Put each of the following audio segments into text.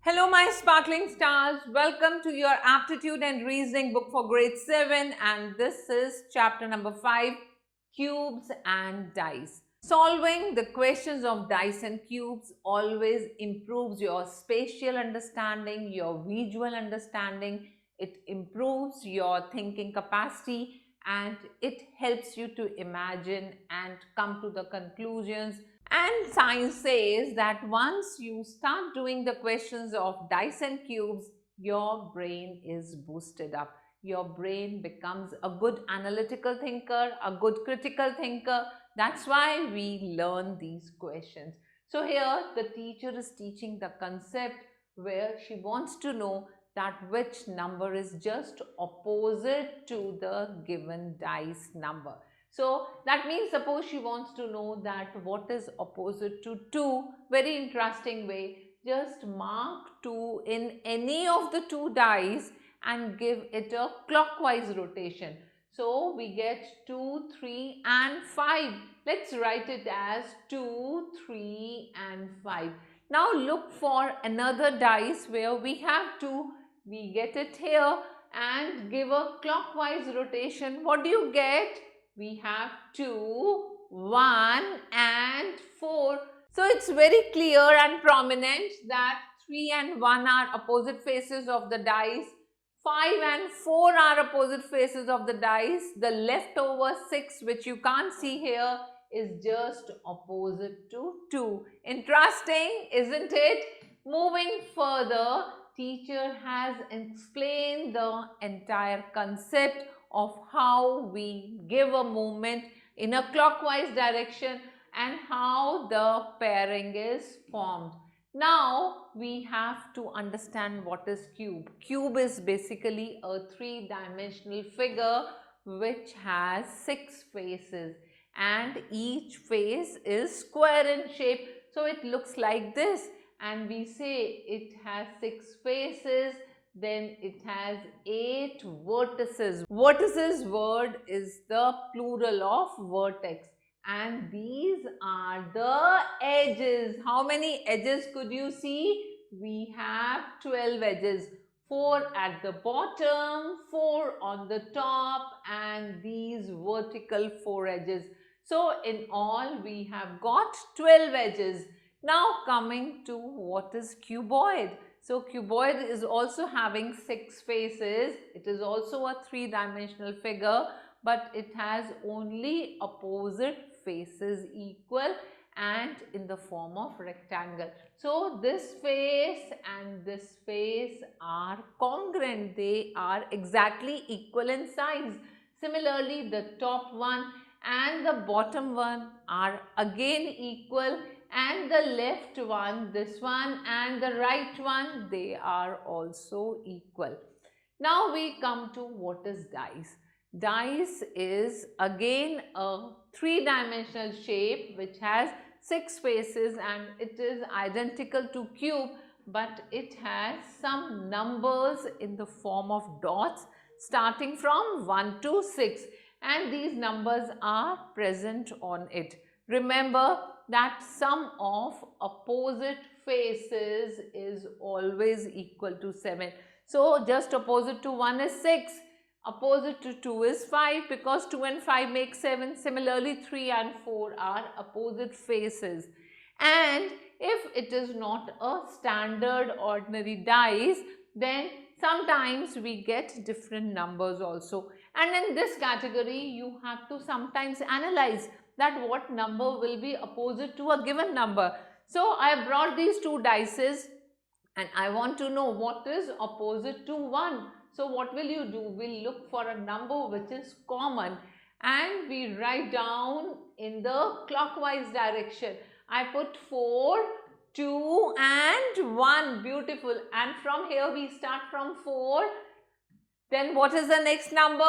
Hello, my sparkling stars. Welcome to your aptitude and reasoning book for grade 7, and this is chapter number 5, Cubes and Dice. Solving the questions of dice and cubes always improves your spatial understanding, your visual understanding. It improves your thinking capacity and it helps you to imagine and come to the conclusions. And science says that once you start doing the questions of dice and cubes, your brain is boosted up. Your brain becomes a good analytical thinker, a good critical thinker. That's why we learn these questions. So here the teacher is teaching the concept where she wants to know that which number is just opposite to the given dice number. So that means suppose she wants to know that what is opposite to 2. Very interesting way. Just mark 2 in any of the 2 dice and give it a clockwise rotation. So we get 2, 3 and 5. Let's write it as 2, 3 and 5. Now look for another dice where we have 2. We get it here and give a clockwise rotation. What do you get? We have 2, 1 and 4. So it's very clear and prominent that 3 and 1 are opposite faces of the dice. 5 and 4 are opposite faces of the dice. The leftover 6, which you can't see here, is just opposite to 2. Interesting, isn't it? Moving further, teacher has explained the entire concept of how we give a movement in a clockwise direction and how the pairing is formed. Now we have to understand what is cube. Cube is basically a 3-dimensional figure which has 6 faces and each face is square in shape. So it looks like this, and we say it has 6 faces. Then it has 8 vertices. Vertices word is the plural of vertex, and these are the edges. How many edges could you see? We have 12 edges. 4 at the bottom, 4 on the top, and these vertical 4 edges. So in all we have got 12 edges. Now coming to what is cuboid. So cuboid is also having 6 faces. It is also a 3-dimensional figure, but it has only opposite faces equal and in the form of rectangle. So this face and this face are congruent. They are exactly equal in size. Similarly, the top one and the bottom one are again equal, and the left one, this one, and the right one, they are also equal. Now we come to what is dice. Dice is again a 3-dimensional shape which has 6 faces, and it is identical to cube, but it has some numbers in the form of dots starting from 1 to 6, and these numbers are present on it. Remember that sum of opposite faces is always equal to 7. So just opposite to 1 is 6, opposite to 2 is 5, because 2 and 5 make 7. Similarly, 3 and 4 are opposite faces. And if it is not a standard ordinary dice, then sometimes we get different numbers also. And in this category, you have to sometimes analyze that what number will be opposite to a given number. So I brought these 2 dices and I want to know what is opposite to 1. So what will you do? We'll look for a number which is common and we write down in the clockwise direction. I put 4, 2 and 1. Beautiful. And from here we start from 4. Then what is the next number?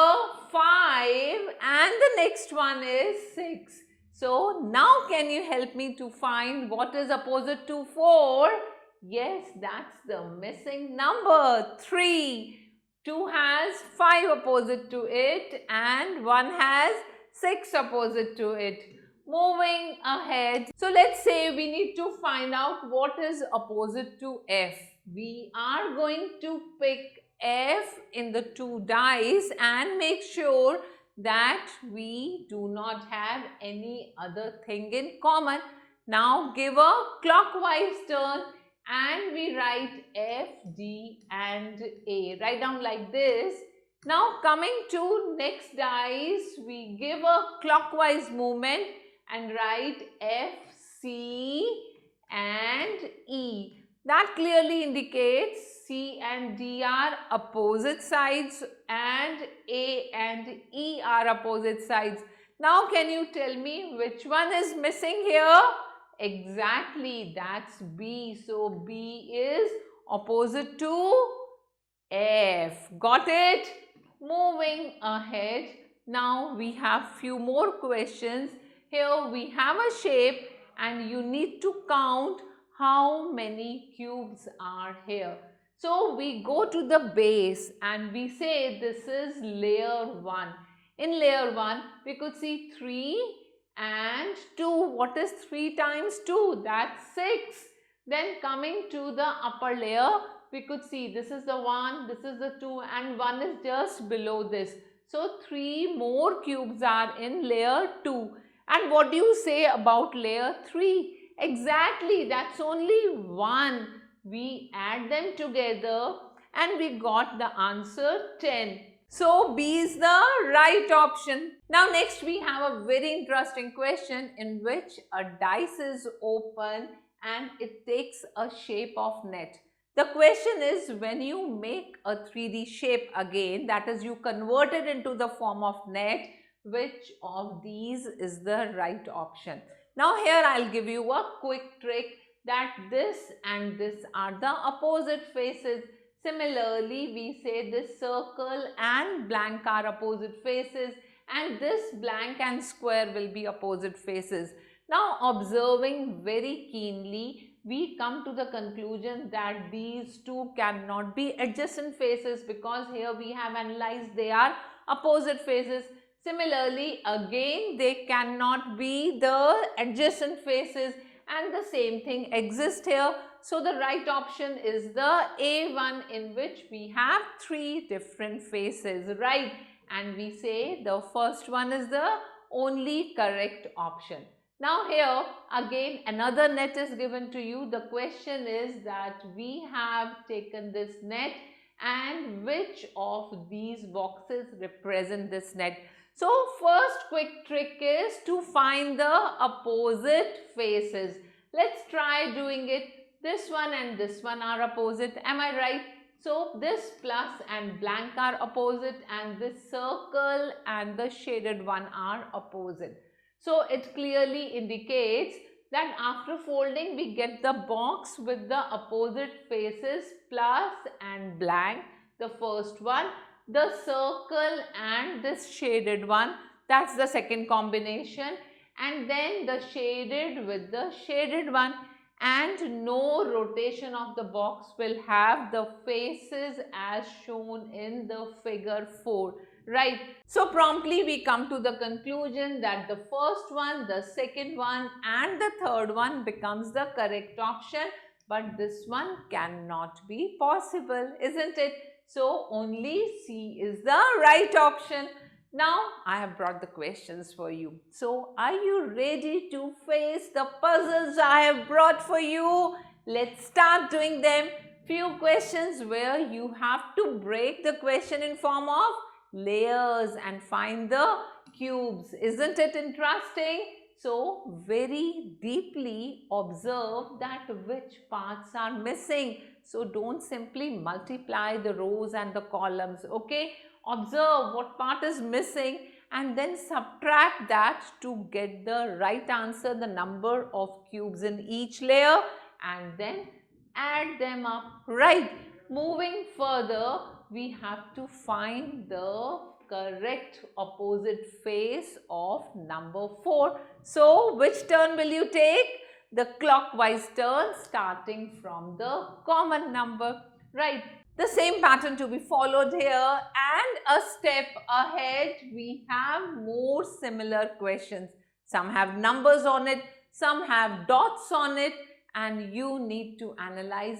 5, and the next one is 6. So now can you help me to find what is opposite to 4? Yes, that's the missing number, 3. 2 has 5 opposite to it and 1 has 6 opposite to it. Moving ahead, so let's say we need to find out what is opposite to F. we are going to pick F in the 2 dice and make sure that we do not have any other thing in common. Now give a clockwise turn and we write F, D and A. Write down like this. Now coming to next dice, we give a clockwise movement and write F, C and E. That clearly indicates C and D are opposite sides and A and E are opposite sides. Now can you tell me which one is missing here? Exactly, that's B. So B is opposite to F. Got it? Moving ahead. Now we have few more questions. Here we have a shape and you need to count how many cubes are here. So we go to the base and we say this is layer 1. In layer 1 we could see 3 and 2. What is 3 times 2? That's 6. Then coming to the upper layer, we could see this is the 1, this is the 2 and 1 is just below this. So 3 more cubes are in layer 2. And what do you say about layer 3? Exactly, that's only 1. We add them together and we got the answer 10. So B is the right option. Now next we have a very interesting question in which a dice is open and it takes a shape of net. The question is, when you make a 3D shape again, that is you convert it into the form of net, which of these is the right option? Now here I'll give you a quick trick that this and this are the opposite faces. Similarly, we say this circle and blank are opposite faces and this blank and square will be opposite faces. Now observing very keenly, we come to the conclusion that these two cannot be adjacent faces because here we have analyzed they are opposite faces. Similarly, again they cannot be the adjacent faces and the same thing exists here. So the right option is the A one, in which we have 3 different faces, right? And we say the first one is the only correct option. Now here again another net is given to you. The question is that we have taken this net and which of these boxes represent this net. So first quick trick is to find the opposite faces. Let's try doing it. This one and this one are opposite. Am I right? So this plus and blank are opposite and this circle and the shaded one are opposite. So it clearly indicates that after folding we get the box with the opposite faces plus and blank, the first one, the circle and this shaded one, that's the second combination, and then the shaded with the shaded one, and no rotation of the box will have the faces as shown in the figure 4. Right. So promptly we come to the conclusion that the first one, the second one and the third one becomes the correct option, but this one cannot be possible, isn't it? So only C is the right option. Now I have brought the questions for you. So are you ready to face the puzzles I have brought for you? Let's start doing them. Few questions where you have to break the question in form of layers and find the cubes. Isn't it interesting? So very deeply observe that which parts are missing. So don't simply multiply the rows and the columns, okay? Observe what part is missing and then subtract that to get the right answer, the number of cubes in each layer, and then add them up, right? Moving further, we have to find the correct opposite face of number 4. So which turn will you take? The clockwise turn, starting from the common number, right? The same pattern to be followed here, and a step ahead we have more similar questions. Some have numbers on it, some have dots on it, and you need to analyze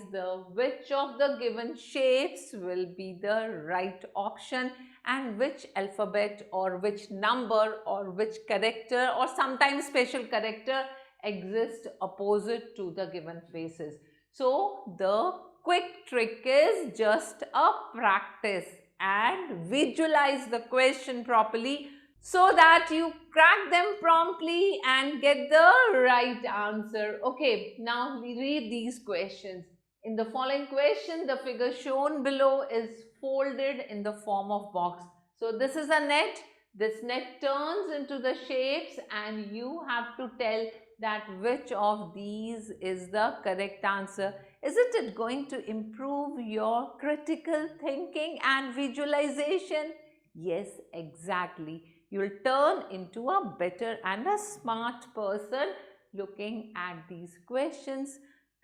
which of the given shapes will be the right option and which alphabet or which number or which character or sometimes special character exists opposite to the given faces. So the quick trick is just a practice and visualize the question properly so that you crack them promptly and get the right answer. Okay, now we read these questions. In the following question, the figure shown below is folded in the form of box. So this is a net. This net turns into the shapes and you have to tell that which of these is the correct answer. Isn't it going to improve your critical thinking and visualization? Yes, exactly. You'll turn into a better and a smart person looking at these questions,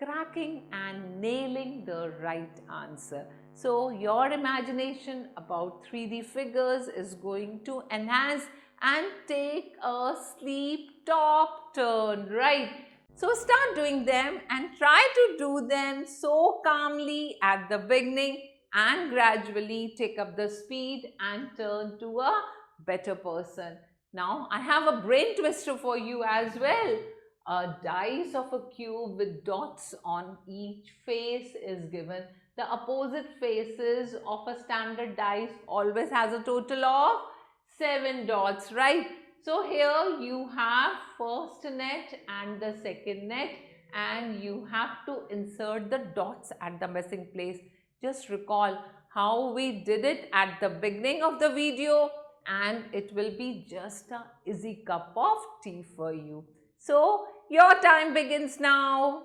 cracking and nailing the right answer. So your imagination about 3D figures is going to enhance and take a sleep top turn, right? So start doing them and try to do them so calmly at the beginning and gradually take up the speed and turn to a better person. Now I have a brain twister for you as well. A dice of a cube with dots on each face is given. The opposite faces of a standard dice always has a total of 7 dots, right? So here you have first net and the second net and you have to insert the dots at the missing place. Just recall how we did it at the beginning of the video and it will be just an easy cup of tea for you. So your time begins now.